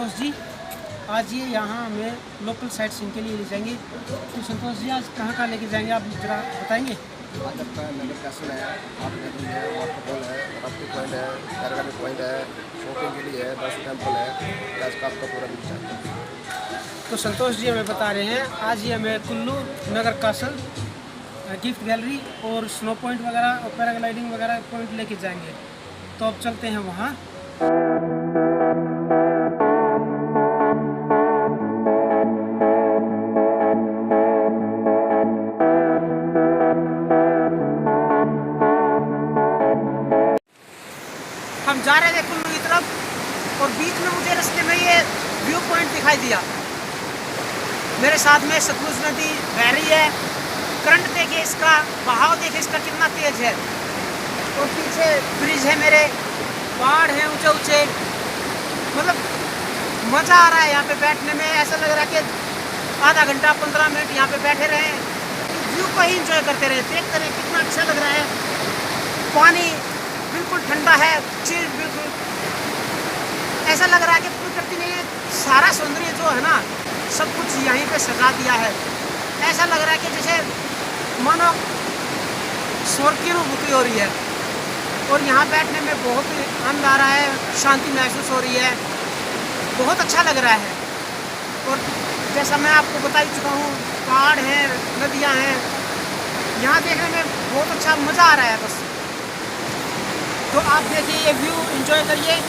संतोष जी, आज ये यहाँ हमें लोकल साइट सीन के लिए ले जाएंगे। तो संतोष जी, आज कहाँ लेके जाएंगे आप जरा बताएंगे? आज आपका नगर कैसल है, आप नदी है, वाटरफॉल है, राफ्टी पॉइंट है, पैराग्लाइडिंग पॉइंट है, शॉपिंग के लिए है, दर्शन टेम्पल है। आज का आपका पूरा मिल जाएगा। तो संतोष जी हमें बता रहे हैं आज ये हमें कुल्लू नगर कासल गिफ्ट गैलरी और स्नो पॉइंट वगैरह और पैराग्लाइडिंग वगैरह पॉइंट लेके जाएंगे। तो अब चलते हैं वहाँ। हम जा रहे थे कुल्लू की तरफ और बीच में मुझे रास्ते में ये व्यू पॉइंट दिखाई दिया। मेरे साथ में सतलुज नदी बह रही है, करंट देखिए, इसका बहाव देखिए, इसका कितना तेज है। और पीछे ब्रिज है, मेरे पहाड़ हैं ऊंचे ऊंचे, मतलब मज़ा आ रहा है यहाँ पे बैठने में। ऐसा लग रहा है कि आधा घंटा 15 मिनट यहाँ पे बैठे रहे, व्यू को ही इंजॉय करते रहे, देखते रहे, कितना अच्छा लग रहा है। पानी बिल्कुल ठंडा है, चिल बिल्कुल। ऐसा लग रहा है कि प्रकृति ने सारा सौंदर्य जो है ना, सब कुछ यहीं पे सजा दिया है। ऐसा लग रहा है कि जैसे मानो स्वर्ग की अनुभूति हो रही है। और यहाँ बैठने में बहुत ही आनंद आ रहा है, शांति महसूस हो रही है, बहुत अच्छा लग रहा है। और जैसा मैं आपको बता ही चुका हूँ, पहाड़ हैं, नदियाँ हैं, यहाँ देखने में बहुत अच्छा मज़ा आ रहा है बस। तो आप देखिए, ये व्यू एंजॉय करिए।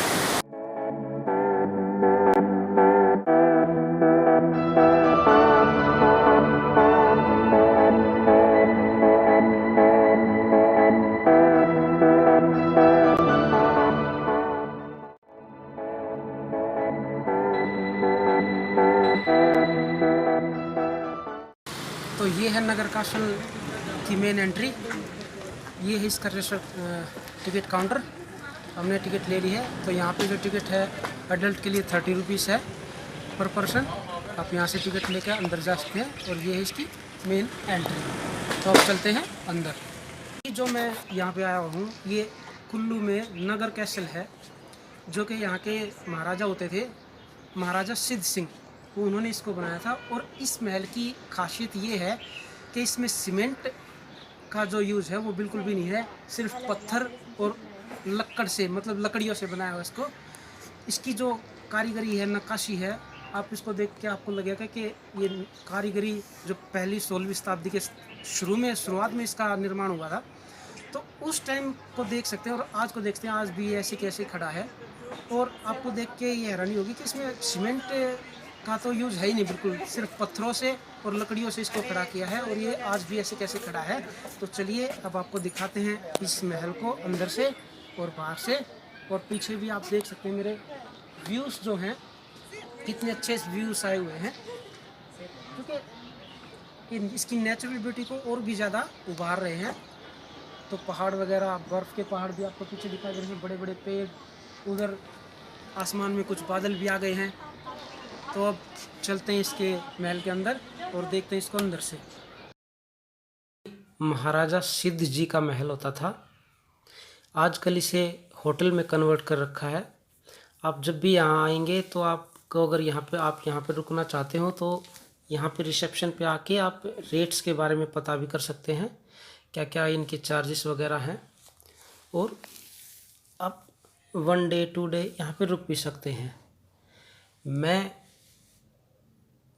तो ये है नगर कासल की मेन एंट्री। ये है इसका टिकट काउंटर। हमने टिकट ले ली है। तो यहाँ पे जो टिकट है एडल्ट के लिए 30 रुपीज़ है पर पर्सन। आप यहाँ से टिकट लेकर अंदर जा सकते हैं। और ये है इसकी मेन एंट्री। तो अब चलते हैं अंदर। जो मैं यहाँ पे आया हूँ, ये कुल्लू में नगर कैसल है, जो कि यहाँ के महाराजा होते थे, महाराजा सिद्ध सिंह, वो उन्होंने इसको बनाया था। और इस महल की खासियत ये है कि इसमें सीमेंट का जो यूज़ है वो बिल्कुल भी नहीं है, सिर्फ पत्थर और लकड़ से, मतलब लकड़ियों से बनाया हुआ इसको। इसकी जो कारीगरी है, नक्काशी है, आप इसको देख के आपको लगेगा कि ये कारीगरी जो पहली 16वीं शताब्दी के शुरुआत में इसका निर्माण हुआ था। तो उस टाइम को देख सकते हैं और आज को देखते हैं, आज भी ऐसे कैसे खड़ा है। और आपको देख के ये हैरानी होगी कि इसमें सीमेंट का तो यूज़ है ही नहीं, बिल्कुल सिर्फ पत्थरों से और लकड़ियों से इसको खड़ा किया है। और ये आज भी ऐसे कैसे खड़ा है। तो चलिए अब आपको दिखाते हैं इस महल को अंदर से और बाहर से। और पीछे भी आप देख सकते हैं मेरे व्यूज़ जो हैं, कितने अच्छे व्यूज़ आए हुए हैं, क्योंकि इसकी नेचुरल ब्यूटी को और भी ज़्यादा उभार रहे हैं। तो पहाड़ वगैरह, बर्फ़ के पहाड़ भी आपको पीछे दिखाई दे रहे हैं, बड़े बड़े पेड़, उधर आसमान में कुछ बादल भी आ गए हैं। तो अब चलते हैं इसके महल के अंदर और देखते हैं इसको अंदर से। महाराजा सिद्ध जी का महल होता था, आजकल इसे होटल में कन्वर्ट कर रखा है। आप जब भी यहाँ आएंगे तो आपको अगर यहाँ पे रुकना चाहते हो तो यहाँ पे रिसेप्शन पे आके आप रेट्स के बारे में पता भी कर सकते हैं, क्या क्या इनके चार्जेस वगैरह हैं। और आप 1 डे 2 डे यहाँ पे रुक भी सकते हैं। मैं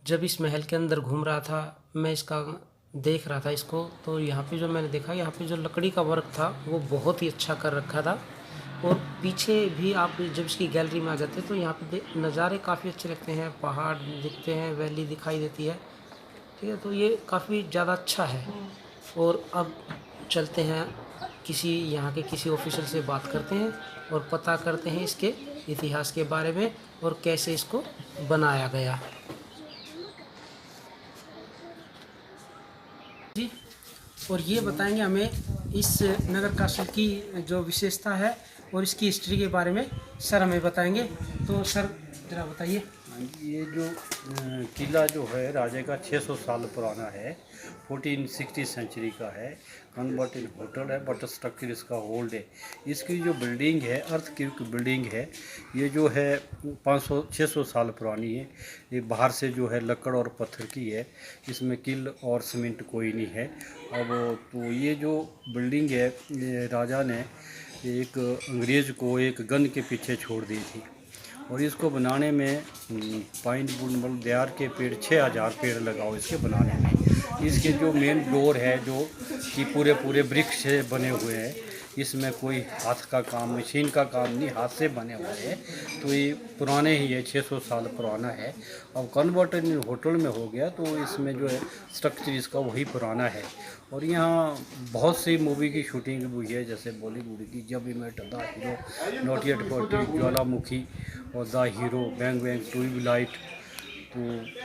जब इस महल के अंदर घूम रहा था, मैं इसका देख रहा था इसको, तो यहाँ पे जो मैंने देखा, यहाँ पे जो लकड़ी का वर्क था वो बहुत ही अच्छा कर रखा था। और पीछे भी आप जब इसकी गैलरी में आ जाते हैं तो यहाँ पे नज़ारे काफ़ी अच्छे लगते हैं, पहाड़ दिखते हैं, वैली दिखाई देती है, ठीक है। तो ये काफ़ी ज़्यादा अच्छा है। और अब चलते हैं यहाँ के किसी ऑफिसर से बात करते हैं और पता करते हैं इसके इतिहास के बारे में और कैसे इसको बनाया गया जी। और ये बताएंगे हमें इस नगर कासल की जो विशेषता है और इसकी हिस्ट्री के बारे में सर हमें बताएंगे। तो सर जरा बताइए। ये जो किला जो है राजा का 600 साल पुराना है, 1460 सेंचुरी का है। कन्वर्टेड होटल है बट स्ट्रक्चर इसका ओल्ड है। इसकी जो बिल्डिंग है अर्थक्वेक बिल्डिंग है, ये जो है 500-600 साल पुरानी है। ये बाहर से जो है लकड़ और पत्थर की है, इसमें किल और सीमेंट कोई नहीं है। अब तो ये जो बिल्डिंग है ये राजा ने एक अंग्रेज़ को एक गन के पीछे छोड़ दी थी, और इसको बनाने में पाइन वुड देयार के पेड़ 6000 पेड़ लगाओ इसके बनाने में। इसके जो मेन डोर है जो कि पूरे ब्रिक से बने हुए हैं, इसमें कोई हाथ का काम मशीन का काम नहीं, हाथ से बने हुए हैं। तो ये पुराने ही है, 600 साल पुराना है। अब कन्वर्टेड होटल में हो गया तो इसमें जो है स्ट्रक्चर इसका वही पुराना है। और यहाँ बहुत सी मूवी की शूटिंग हुई है, जैसे बॉलीवुड की जब वी मेट द हीरो, नॉट येट गॉट, ज्वालामुखी और द हीरो, बैंग बैंग, ट्यूबलाइट। तो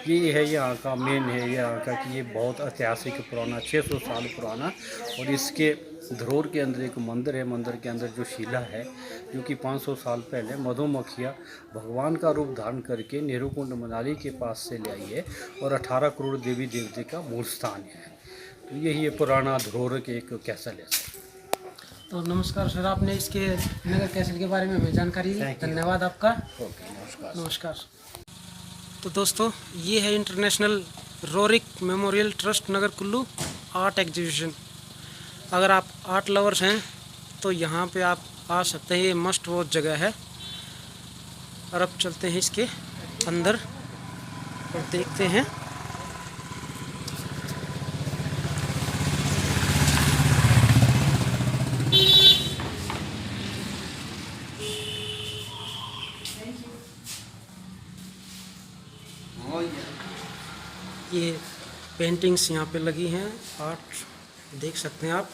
ये है यहाँ का मेन है यहाँ का कि ये बहुत ऐतिहासिक पुराना 600 साल पुराना। और इसके धरोहर के अंदर एक मंदिर है, मंदिर के अंदर जो शिला है जो कि 500 साल पहले मधुमक्खियाँ भगवान का रूप धारण करके नेहरू कुंड मनाली के पास से ले आई है, और 18 करोड़ देवी देवते का मूल स्थान है। तो यही है पुराना धरोहर के एक कैसल है। तो नमस्कार सर, आपने इसके नगर कैसल के बारे में हमें जानकारी दी, धन्यवाद आपका। ओके, नमस्कार। नमस्कार। तो दोस्तों, ये है इंटरनेशनल रोरिक मेमोरियल ट्रस्ट नगर कुल्लू आर्ट एग्जीबिशन। अगर आप आर्ट लवर्स हैं तो यहाँ पे आप आ सकते हैं, ये मस्ट वॉच जगह है। और अब चलते हैं इसके अंदर और देखते हैं। ये पेंटिंग्स यहाँ पे लगी हैं, आर्ट देख सकते हैं आप।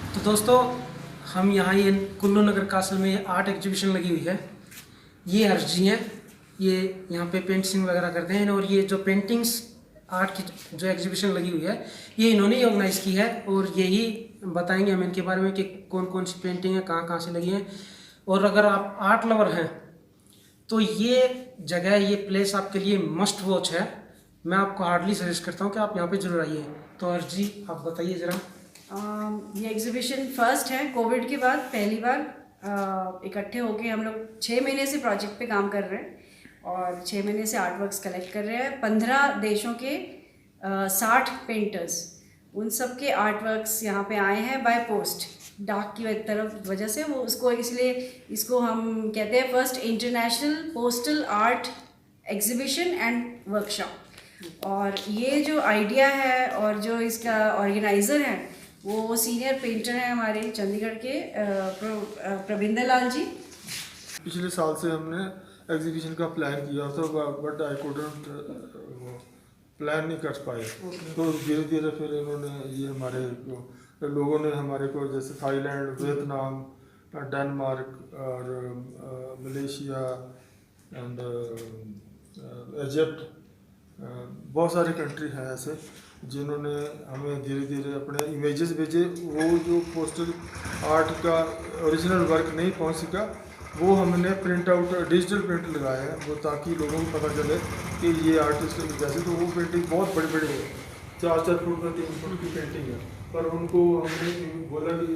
तो दोस्तों, हम यहाँ ये कुल्लू नगर कासल में आर्ट एग्जीबिशन लगी हुई है। ये हर्ष जी हैं, ये यहाँ पे पेंटिंग वगैरह करते हैं। और ये जो पेंटिंग्स आर्ट की जो एग्जीबिशन लगी हुई है ये इन्होंने ही ऑर्गेनाइज़ की है, और यही बताएंगे हम इनके बारे में कि कौन कौन सी पेंटिंग है, कहाँ कहाँ से लगी हैं। और अगर आप आर्ट लवर हैं तो ये जगह, ये प्लेस आपके लिए मस्ट वॉच है। मैं आपको हार्डली सजेस्ट करता हूँ कि आप यहाँ पे जरूर आइए। तो हर्ष जी, आप बताइए ज़रा। ये एग्जीबिशन फर्स्ट है, कोविड के बाद पहली बार इकट्ठे होके हम लोग 6 महीने से प्रोजेक्ट पे काम कर रहे हैं, और 6 महीने से आर्ट वर्क्स कलेक्ट कर रहे हैं। 15 देशों के 60 पेंटर्स, उन सब के आर्ट वर्क्स यहाँ पे आए हैं बाय पोस्ट, डाक की तरफ वजह से। वो उसको इसलिए इसको हम कहते हैं first international postal art exhibition and workshop. और ये जो आइडिया है और जो इसका ऑर्गेनाइज़र है वो सीनियर पेंटर हैं हमारे चंडीगढ़ के प्रविंदर लाल जी। पिछले साल से हमने एग्जीबिशन का प्लान किया था, बट आई कुडंट प्लान नहीं कर पाए। तो धीरे धीरे फिर इन्होंने ये हमारे लोगों ने हमारे को, जैसे थाईलैंड, वियतनाम, डेनमार्क और मलेशिया एंड इजिप्ट, बहुत सारे कंट्री हैं ऐसे जिन्होंने हमें धीरे धीरे अपने इमेजेस भेजे। वो जो पोस्टल आर्ट का ओरिजिनल वर्क नहीं पहुंच सका, वो हमने प्रिंट आउट डिजिटल प्रिंट लगाए हैं, वो ताकि लोगों को पता चले कि ये आर्टिस्ट जैसे। तो वो पेंटिंग बहुत बड़ी बड़ी है, 4-4 फुट का 3 फुट की पेंटिंग है, पर उनको हमने बोला कि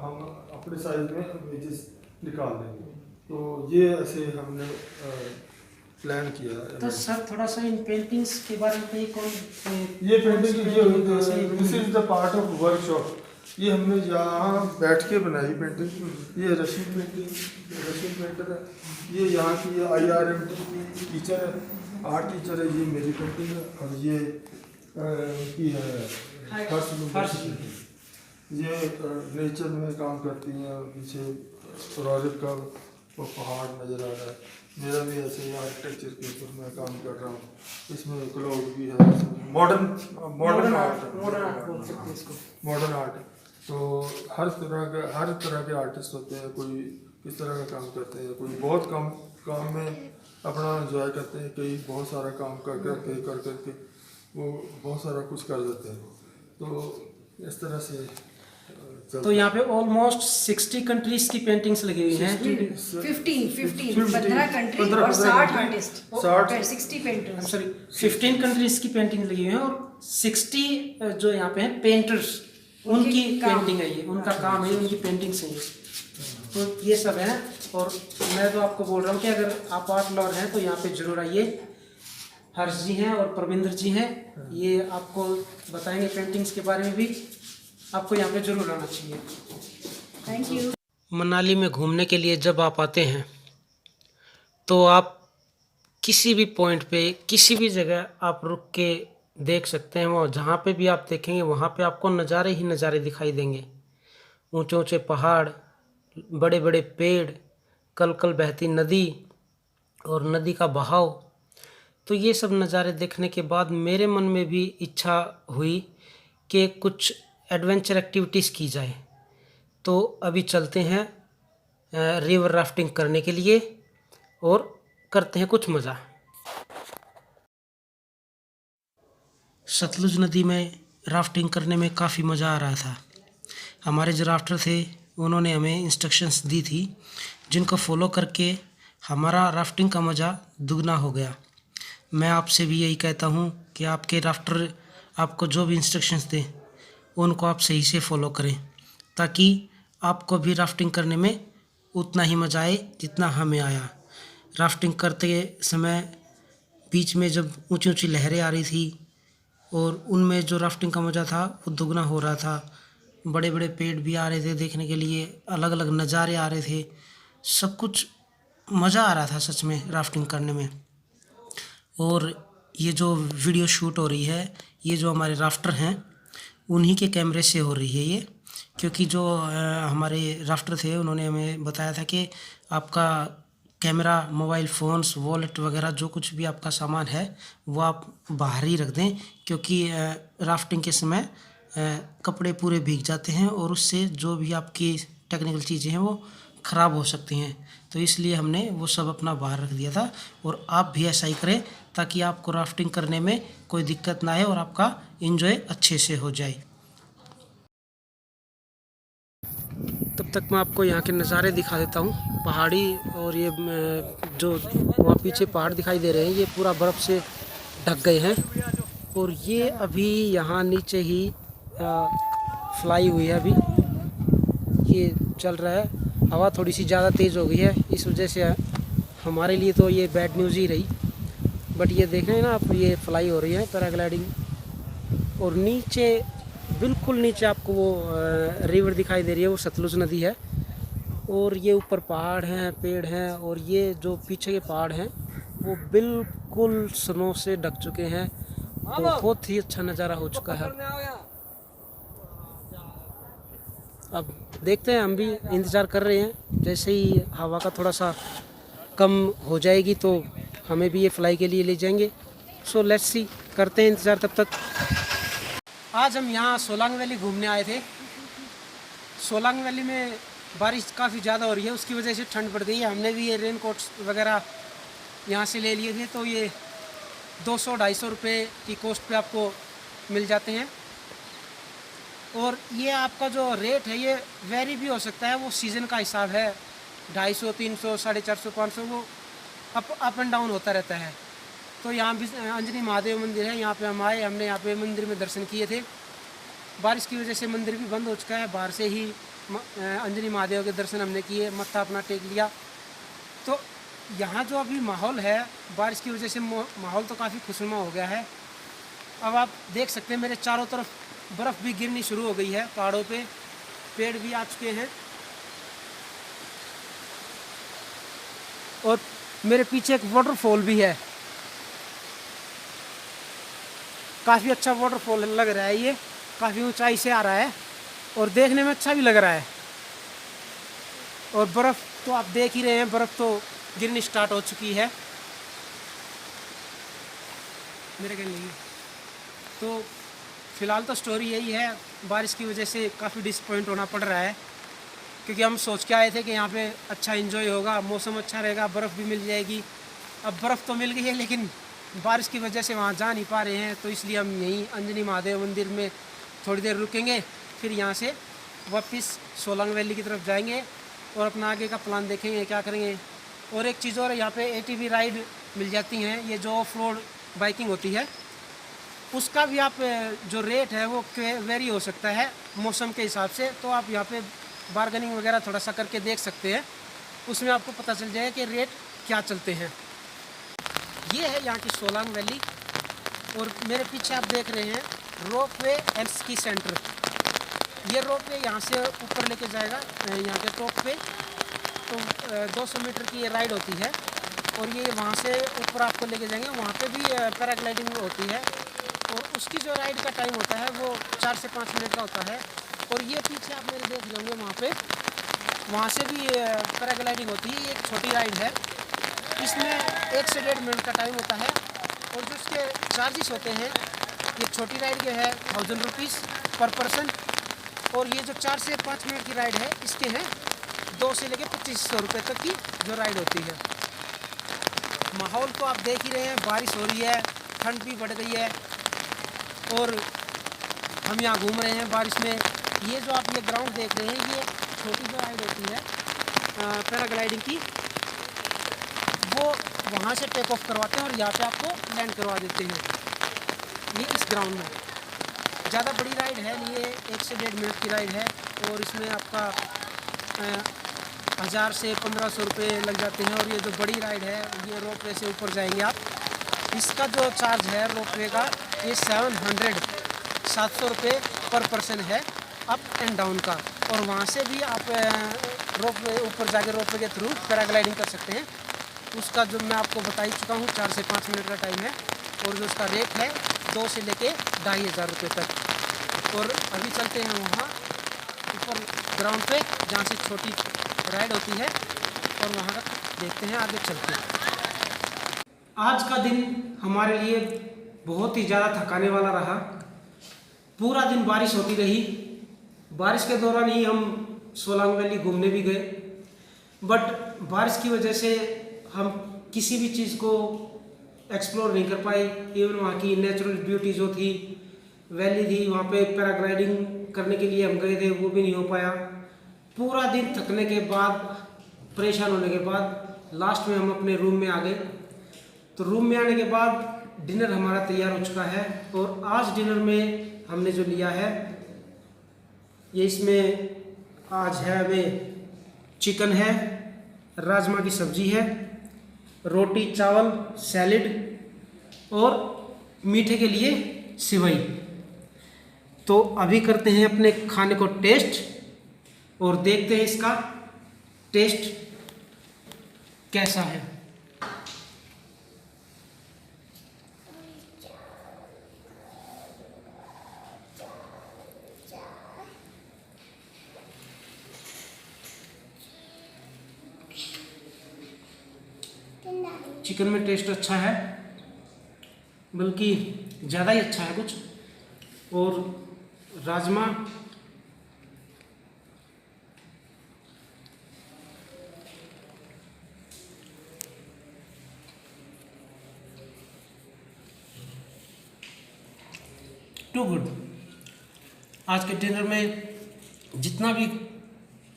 हम अपने साइज में इमेजेस निकाल देंगे। तो ये ऐसे हमने प्लान किया। तो सर, थोड़ा सा इन पेंटिंग्स के बारे में ये painting this is the part of workshop. ये हमने यहाँ बैठ के बनाई पेंटिंग। ये रशीद पेंटर है। ये यहाँ की IRMT की टीचर है, आर्ट टीचर है। ये मेरी पेंटिंग है और ये की है फर्श। ये नेचर में काम करती हैं। पीछे प्रोजेक्ट का वो पहाड़ नज़र आ रहा है। मेरा भी ऐसे ही आर्किटेक्चर के ऊपर मैं काम कर रहा हूँ। इसमें क्लाउड भी है, मॉडर्न आर्ट। तो हर तरह के आर्टिस्ट होते हैं। कोई किस तरह का काम करते हैं, कोई बहुत काम में अपना एंजॉय करते हैं, कई बहुत सारा काम कर करके वो बहुत सारा कुछ कर देते हैं। तो इस तरह से तो यहाँ पे ऑलमोस्ट 60 कंट्रीज की पेंटिंग्स लगी हुई हैं। 15 कंट्री और 60 आर्टिस्ट, 60 पेंटर्स, सॉरी 15 कंट्रीज की पेंटिंग लगी हुई है और 60 जो यहाँ पे हैं पेंटर्स, उनकी पेंटिंग है ये, उनका काम है, उनकी पेंटिंग्स हैं ये। तो ये सब है। और मैं तो आपको बोल रहा हूँ कि अगर आप आर्ट लवर हैं तो यहाँ पे जरूर आइए। हर्ष जी हैं और प्रविंद्र जी हैं, ये आपको बताएंगे पेंटिंग्स के बारे में भी। आपको यहाँ पे जरूर आना चाहिए। Thank you. मनाली में घूमने के लिए जब आप आते हैं तो आप किसी भी पॉइंट पे, किसी भी जगह आप रुक के देख सकते हैं। वो जहाँ पे भी आप देखेंगे वहाँ पे आपको नज़ारे ही नज़ारे दिखाई देंगे। ऊंचे ऊंचे पहाड़, बड़े बड़े पेड़, कल कल बहती नदी और नदी का बहाव। तो ये सब नज़ारे देखने के बाद मेरे मन में भी इच्छा हुई कि कुछ एडवेंचर एक्टिविटीज़ की जाए। तो अभी चलते हैं रिवर राफ्टिंग करने के लिए और करते हैं कुछ मज़ा। सतलुज नदी में राफ्टिंग करने में काफ़ी मज़ा आ रहा था। हमारे जो राफ्टर थे उन्होंने हमें इंस्ट्रक्शंस दी थी, जिनको फॉलो करके हमारा राफ्टिंग का मज़ा दुगना हो गया। मैं आपसे भी यही कहता हूँ कि आपके राफ्टर आपको जो भी इंस्ट्रक्शंस दें उनको आप सही से फॉलो करें, ताकि आपको भी राफ्टिंग करने में उतना ही मज़ा आए जितना हमें आया। राफ्टिंग करते समय बीच में जब ऊंची ऊंची लहरें आ रही थी और उनमें जो राफ्टिंग का मज़ा था वो दुगना हो रहा था। बड़े बड़े पेड़ भी आ रहे थे देखने के लिए, अलग अलग नज़ारे आ रहे थे, सब कुछ मज़ा आ रहा था सच में राफ्टिंग करने में। और ये जो वीडियो शूट हो रही है, ये जो हमारे राफ्टर हैं उन्हीं के कैमरे से हो रही है ये, क्योंकि जो हमारे राफ्टर थे उन्होंने हमें बताया था कि आपका कैमरा, मोबाइल फ़ोन्स, वॉलेट वगैरह जो कुछ भी आपका सामान है वो आप बाहर ही रख दें, क्योंकि राफ्टिंग के समय कपड़े पूरे भीग जाते हैं और उससे जो भी आपकी टेक्निकल चीज़ें हैं वो ख़राब हो सकती हैं। तो इसलिए हमने वो सब अपना बाहर रख दिया था। और आप भी ऐसा ही करें ताकि आपको राफ्टिंग करने में कोई दिक्कत ना आए और आपका एंजॉय अच्छे से हो जाए। तब तक मैं आपको यहाँ के नज़ारे दिखा देता हूँ पहाड़ी। और ये जो वहाँ पीछे पहाड़ दिखाई दे रहे हैं ये पूरा बर्फ़ से ढक गए हैं। और ये अभी यहाँ नीचे ही फ्लाई हुई है, अभी ये चल रहा है। हवा थोड़ी सी ज़्यादा तेज़ हो गई है, इस वजह से हमारे लिए तो ये बैड न्यूज़ ही रही। बट ये देख रहे हैं ना आप, ये फ्लाई हो रही है पैराग्लाइडिंग। और नीचे, बिल्कुल नीचे आपको वो रिवर दिखाई दे रही है, वो सतलुज नदी है। और ये ऊपर पहाड़ हैं, पेड़ हैं, और ये जो पीछे के पहाड़ हैं वो बिल्कुल स्नो से ढक चुके हैं। बहुत ही अच्छा नज़ारा हो चुका है। अब देखते हैं, हम भी इंतज़ार कर रहे हैं। जैसे ही हवा का थोड़ा सा कम हो जाएगी तो हमें भी ये फ्लाई के लिए ले जाएंगे। सो लेट्स सी, करते हैं इंतज़ार तब तक। आज हम यहाँ सोलांग वैली घूमने आए थे। सोलांग वैली में बारिश काफ़ी ज़्यादा हो रही है, उसकी वजह से ठंड बढ़ गई है। हमने भी ये रेन कोट्स वगैरह यहाँ से ले लिए थे, तो ये 200-250 रुपये की कॉस्ट पे आपको मिल जाते हैं। और ये आपका जो रेट है ये वेरी भी हो सकता है, वो सीज़न का हिसाब है। 250, 300, 450, 500 वो अप एंड डाउन होता रहता है। तो यहाँ भी अंजनी महादेव मंदिर है, यहाँ पे हम आए, हमने यहाँ पे मंदिर में दर्शन किए थे। बारिश की वजह से मंदिर भी बंद हो चुका है। बाहर से ही अंजनी महादेव के दर्शन हमने किए, मत्था अपना टेक लिया। तो यहाँ जो अभी माहौल है, बारिश की वजह से माहौल तो काफ़ी खुशनुमा हो गया है। अब आप देख सकते हैं मेरे चारों तरफ बर्फ़ भी गिरनी शुरू हो गई है पहाड़ों पे। पेड़ भी आ चुके हैं और मेरे पीछे एक वाटरफॉल भी है। काफ़ी अच्छा वाटरफॉल लग रहा है, ये काफ़ी ऊंचाई से आ रहा है और देखने में अच्छा भी लग रहा है। और बर्फ़ तो आप देख ही रहे हैं, बर्फ़ तो गिरनी स्टार्ट हो चुकी है मेरे कहने लगी। तो फ़िलहाल तो स्टोरी यही है, बारिश की वजह से काफ़ी डिसअपॉइंट होना पड़ रहा है, क्योंकि हम सोच के आए थे कि यहाँ पे अच्छा एंजॉय होगा, मौसम अच्छा रहेगा, बर्फ़ भी मिल जाएगी। अब बर्फ़ तो मिल गई है लेकिन बारिश की वजह से वहाँ जा नहीं पा रहे हैं, तो इसलिए हम यहीं अंजनी महादेव मंदिर में थोड़ी देर रुकेंगे, फिर यहाँ से वापस सोलांग वैली की तरफ जाएंगे और अपना आगे का प्लान देखेंगे क्या करेंगे। और एक चीज़ और, यहाँ पे ATV राइड मिल जाती हैं, ये जो ऑफ रोड बाइकिंग होती है उसका भी आप जो रेट है वो वेरी हो सकता है मौसम के हिसाब से, तो आप यहाँ पे बार्गेनिंग वगैरह थोड़ा सा करके देख सकते हैं, उसमें आपको पता चल जाएगा कि रेट क्या चलते हैं। ये है यहाँ की सोलांग वैली और मेरे पीछे आप देख रहे हैं रोप वे एंड स्की सेंटर। ये रोप वे यहाँ से ऊपर लेके जाएगा यहाँ के टॉप पे, तो 200 मीटर की ये राइड होती है और ये वहाँ से ऊपर आपको लेके जाएंगे। वहाँ पे भी पैराग्लाइडिंग होती है और उसकी जो राइड का टाइम होता है वो 4 से 5 मिनट का होता है। और ये पीछे आप मेरे देख रहे होंगे वहाँ पे, वहाँ से भी पैराग्लाइडिंग होती है। ये एक छोटी राइड है, इसमें 1 से 1.5 मिनट का टाइम होता है और जो उसके चार्जेस होते हैं, ये छोटी राइड के है 1000 रुपीज़ पर पर्सन और ये जो 4 से 5 मिनट की राइड है इसके हैं 2 से लेकर 2500 रुपये तक की जो राइड होती है। माहौल तो आप देख ही रहे हैं, बारिश हो रही है, ठंड भी बढ़ गई है और हम यहाँ घूम रहे हैं बारिश में। ये जो आप ये ग्राउंड देख रहे हैं, ये छोटी जो राइड होती है पैराग्लाइडिंग की, वो वहाँ से टेक ऑफ करवाते हैं और यहाँ पे आपको लैंड करवा देते हैं। ये इस ग्राउंड में ज़्यादा बड़ी राइड है नहीं, ये 1 से 1.5 मिनट की राइड है और इसमें आपका 1000 से 1500 रुपये लग जाते हैं। और ये जो बड़ी राइड है ये रोप वे से ऊपर जाएंगे आप, इसका जो चार्ज है रोप वे का ये 700 रुपये पर पर्सन है अप एंड डाउन का। और वहाँ से भी आप रोप वे ऊपर जाके रोप वे के थ्रू पैराग्लाइडिंग कर सकते हैं। उसका जो मैं आपको बता ही चुका हूँ 4 से 5 मिनट का टाइम है और जो उसका रेट है 2 से लेके 2500 रुपये तक। और अभी चलते हैं वहाँ ऊपर ग्राउंड पे जहाँ से छोटी राइड होती है और वहाँ का देखते हैं आगे चलते हैं। आज का दिन हमारे लिए बहुत ही ज़्यादा थकाने वाला रहा। पूरा दिन बारिश होती रही, बारिश के दौरान ही हम सोलांग वैली घूमने भी गए, बट बारिश की वजह से हम किसी भी चीज़ को एक्सप्लोर नहीं कर पाए। इवन वहाँ की नेचुरल ब्यूटी जो थी, वैली थी, वहाँ पे पैराग्लाइडिंग करने के लिए हम गए थे, वो भी नहीं हो पाया। पूरा दिन थकने के बाद, परेशान होने के बाद लास्ट में हम अपने रूम में आ गए। तो रूम में आने के बाद डिनर हमारा तैयार हो चुका है और आज डिनर में हमने जो लिया है ये इसमें आज है हमें चिकन है, राजमा की सब्जी है, रोटी चावल सैलेड और मीठे के लिए सिवई। तो अभी करते हैं अपने खाने को टेस्ट और देखते हैं इसका टेस्ट कैसा है। चिकन में टेस्ट अच्छा है, बल्कि ज़्यादा ही अच्छा है कुछ। और राजमा टू गुड। आज के डिनर में जितना भी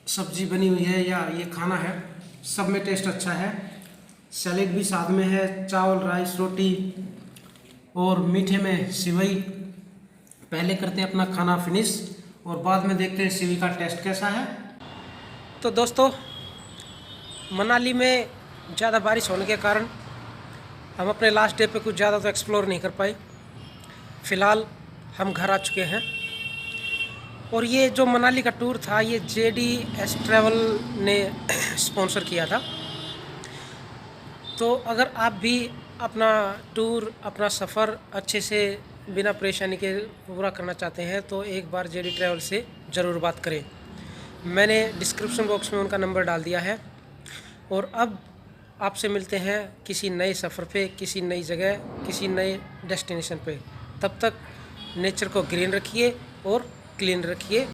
सब्जी बनी हुई है या ये खाना है सब में टेस्ट अच्छा है। सैलेड भी साथ में है, चावल राइस रोटी और मीठे में सिवई। पहले करते हैं अपना खाना फिनिश और बाद में देखते हैं सिवई का टेस्ट कैसा है। तो दोस्तों, मनाली में ज़्यादा बारिश होने के कारण हम अपने लास्ट डे पे कुछ ज़्यादा तो एक्सप्लोर नहीं कर पाए। फ़िलहाल हम घर आ चुके हैं और ये जो मनाली का टूर था ये JDS ट्रैवल ने स्पॉन्सर किया था। तो अगर आप भी अपना टूर, अपना सफ़र अच्छे से बिना परेशानी के पूरा करना चाहते हैं तो एक बार JD ट्रैवल से ज़रूर बात करें। मैंने डिस्क्रिप्शन बॉक्स में उनका नंबर डाल दिया है। और अब आपसे मिलते हैं किसी नए सफ़र पे, किसी नई जगह, किसी नए डेस्टिनेशन पे। तब तक नेचर को ग्रीन रखिए और क्लीन रखिए।